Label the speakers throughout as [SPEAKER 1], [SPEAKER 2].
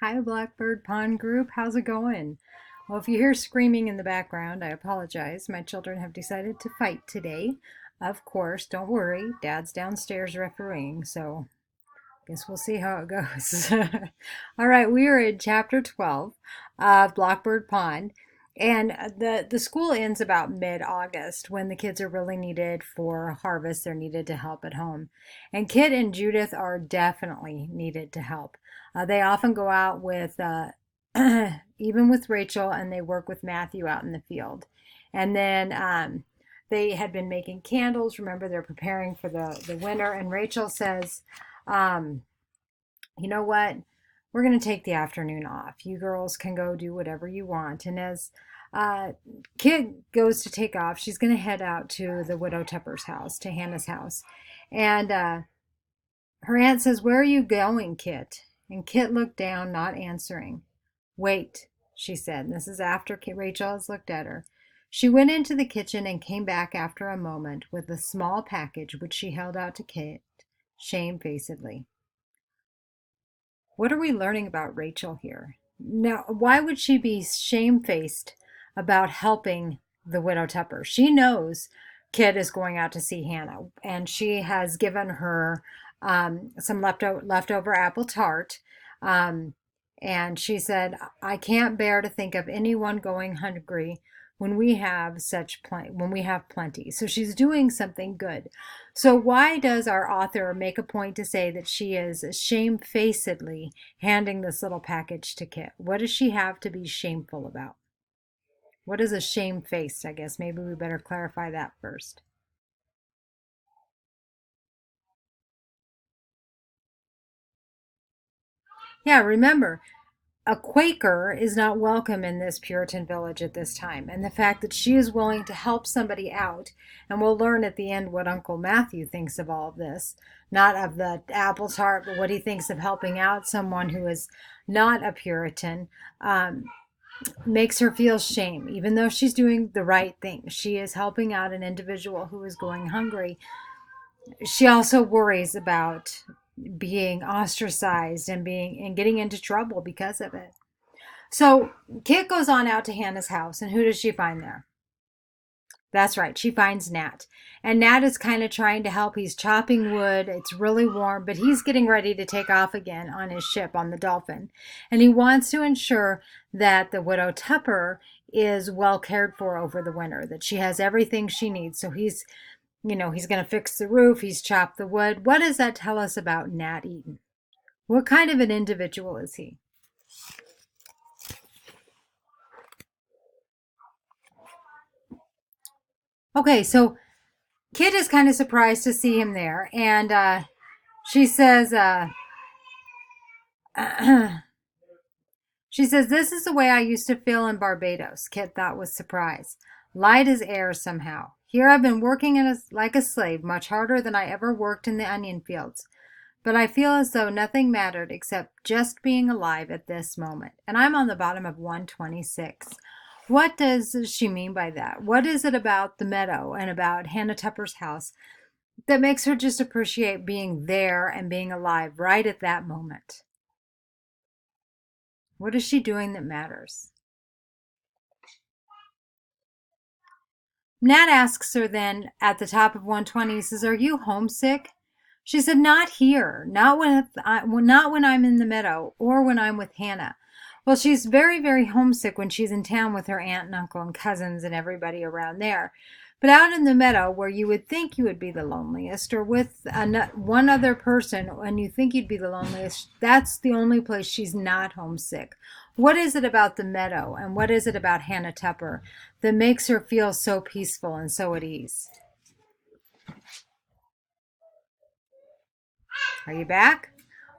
[SPEAKER 1] Hi, Blackbird Pond Group. How's it going? Well, if you hear screaming in the background, I apologize. My children have decided to fight today. Of course, don't worry. Dad's downstairs refereeing, so guess we'll see how it goes. All right, we are in chapter 12 of Blackbird Pond. And the school ends about mid-August when the kids are really needed for harvest. They're needed to help at home. And Kit and Judith are definitely needed to help. They often go out with, even with Rachel, and they work with Matthew out in the field. And then they had been making candles. Remember, they're preparing for the winter. And Rachel says, um, you know what? We're going to take the afternoon off. You girls can go do whatever you want. And as uh, Kid goes to take off, she's going to head out to the widow Tupper's house, to Hannah's house. And her aunt says, "Where are you going, Kit?" And Kit looked down, not answering. "Wait," she said. And this is after Rachel has looked at her. She went into the kitchen and came back after a moment with a small package which she held out to Kit shamefacedly. What are we learning about Rachel here? Now, why would she be shamefaced about helping the widow Tupper? She knows Kit is going out to see Hannah, and she has given her some leftover apple tart. Um, and she said, "I can't bear to think of anyone going hungry when we have when we have plenty." So she's doing something good. So why does our author make a point to say that she is shamefacedly handing this little package to Kit? What does she have to be shameful about? What is a shamefaced? I guess maybe we better clarify that first. Yeah, remember, a Quaker is not welcome in this Puritan village at this time. And the fact that she is willing to help somebody out, and we'll learn at the end what Uncle Matthew thinks of all of this, not of the apple tart, but what he thinks of helping out someone who is not a Puritan, um, makes her feel shame, even though she's doing the right thing. She is helping out an individual who is going hungry. She also worries about being ostracized and getting into trouble because of it. So Kit goes on out to Hannah's house, and who does she find there? That's right, she finds Nat. And Nat is kind of trying to help. He's chopping wood. It's really warm, but he's getting ready to take off again on his ship, on the Dolphin. And he wants to ensure that the widow Tupper is well cared for over the winter, that she has everything she needs. So he's going to fix the roof. He's chopped the wood. What does that tell us about Nat Eaton? What kind of an individual is he? Okay, so Kit is kind of surprised to see him there, and she says, she says, "This is the way I used to feel in Barbados." Kit thought with surprise. "Light as air somehow. Here I've been working like a slave, much harder than I ever worked in the onion fields. But I feel as though nothing mattered except just being alive at this moment. And I'm on the bottom of 126. What does she mean by that? What is it about the meadow and about Hannah Tupper's house that makes her just appreciate being there and being alive right at that moment? What is she doing that matters? Nat asks her then at the top of 120, he says, "Are you homesick?" She said, "Not here, not when I'm in the meadow or when I'm with Hannah." Well, she's very, very homesick when she's in town with her aunt and uncle and cousins and everybody around there. But out in the meadow, where you would think you would be the loneliest, or with one other person, and you think you'd be the loneliest, that's the only place she's not homesick. What is it about the meadow, and what is it about Hannah Tupper that makes her feel so peaceful and so at ease? Are you back?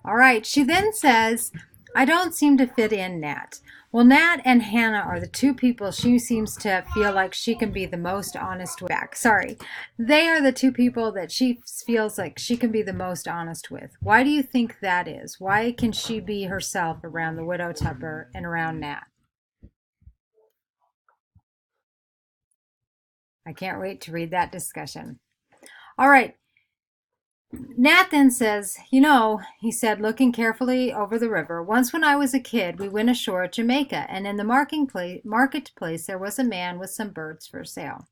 [SPEAKER 1] All right. She then says, "I don't seem to fit in, Nat." Well, Nat and Hannah are the two people she seems to feel like she can be the most honest with. Sorry. They are the two people that she feels like she can be the most honest with. Why do you think that is? Why can she be herself around the widow Tupper and around Nat? I can't wait to read that discussion. All right. Nat then says, "You know," he said, looking carefully over the river, "once when I was a kid, we went ashore at Jamaica, and in the marketplace there was a man with some birds for sale.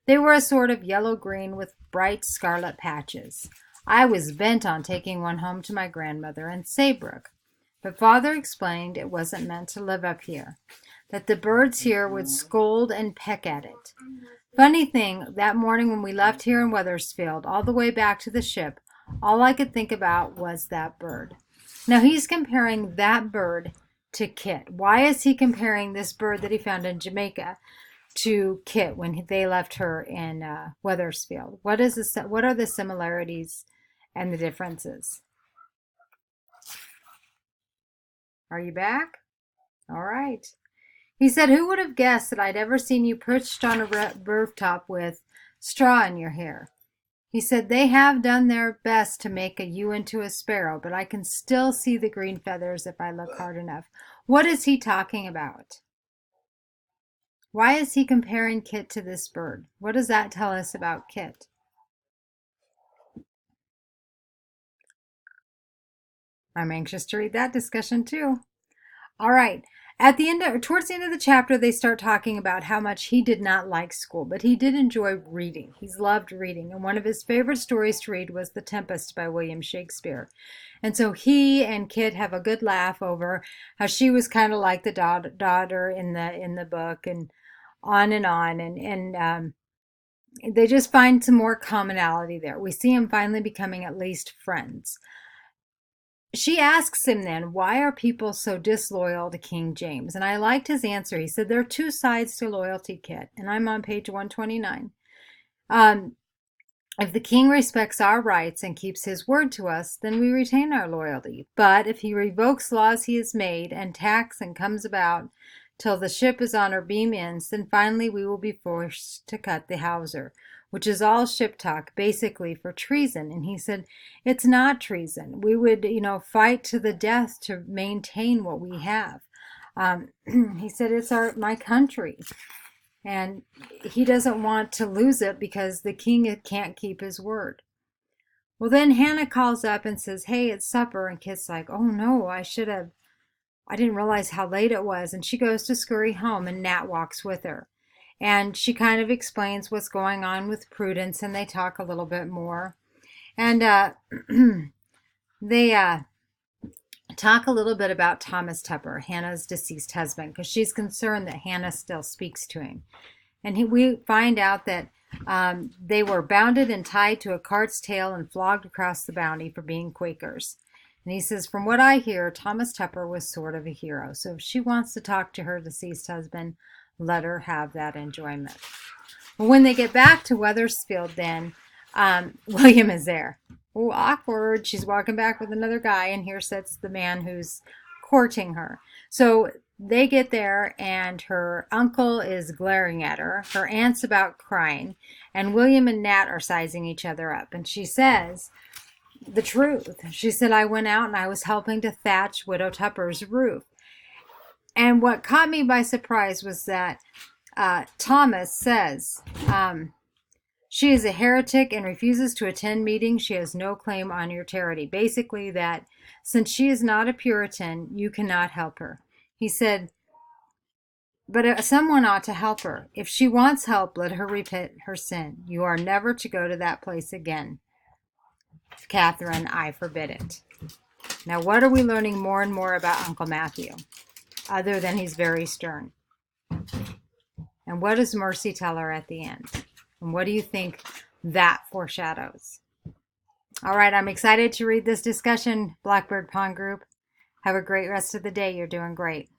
[SPEAKER 1] They were a sort of yellow-green with bright scarlet patches. I was bent on taking one home to my grandmother in Saybrook, but father explained it wasn't meant to live up here, that the birds here would scold and peck at it. Funny thing, that morning when we left here in Wethersfield, all the way back to the ship, all I could think about was that bird." Now he's comparing that bird to Kit. Why is he comparing this bird that he found in Jamaica to Kit when they left her in Wethersfield? What are the similarities and the differences? Are you back? All right. He said, "Who would have guessed that I'd ever seen you perched on a rooftop with straw in your hair?" He said, "They have done their best to make you into a sparrow, but I can still see the green feathers if I look hard enough." What is he talking about? Why is he comparing Kit to this bird? What does that tell us about Kit? I'm anxious to read that discussion too. All right. Towards the end of the chapter, they start talking about how much he did not like school, but he did enjoy reading. He's loved reading, and one of his favorite stories to read was The Tempest by William Shakespeare. And so he and Kit have a good laugh over how she was kind of like the daughter in the book, and on, and they just find some more commonality there. We see him finally becoming at least friends. She asks him then, "Why are people so disloyal to King James?" And I liked his answer. He said, "There are two sides to loyalty, Kit." And I'm on page 129. Um, if the king respects our rights and keeps his word to us, then we retain our loyalty. But if he revokes laws he has made and tax and comes about till the ship is on her beam ends, then finally we will be forced to cut the hawser, which is all ship talk, basically for treason. And he said, "It's not treason. We would, fight to the death to maintain what we have." He said, "It's my country." And he doesn't want to lose it because the king can't keep his word. Well, then Hannah calls up and says, "Hey, it's supper." And Kit's like, "Oh no, I didn't realize how late it was." And she goes to scurry home, and Nat walks with her. And she kind of explains what's going on with Prudence, and they talk a little bit more. And they talk a little bit about Thomas Tupper, Hannah's deceased husband, because she's concerned that Hannah still speaks to him. And we find out that they were bounded and tied to a cart's tail and flogged across the bounty for being Quakers. And he says, "From what I hear, Thomas Tupper was sort of a hero. So if she wants to talk to her deceased husband, let her have that enjoyment." Well, when they get back to Wethersfield, then William is there. Oh, awkward. She's walking back with another guy, and here sits the man who's courting her. So they get there, and her uncle is glaring at her. Her aunt's about crying, and William and Nat are sizing each other up. And she says the truth. She said, "I went out and I was helping to thatch Widow Tupper's roof." And what caught me by surprise was that Thomas says, "She is a heretic and refuses to attend meetings. She has no claim on your charity." Basically, that since she is not a Puritan, you cannot help her. He said, "But someone ought to help her. If she wants help, let her repent her sin. You are never to go to that place again. Catherine, I forbid it." Now, what are we learning more and more about Uncle Matthew, other than he's very stern? And what does Mercy tell her at the end? And what do you think that foreshadows? All right, I'm excited to read this discussion, Blackbird Pond Group. Have a great rest of the day. You're doing great.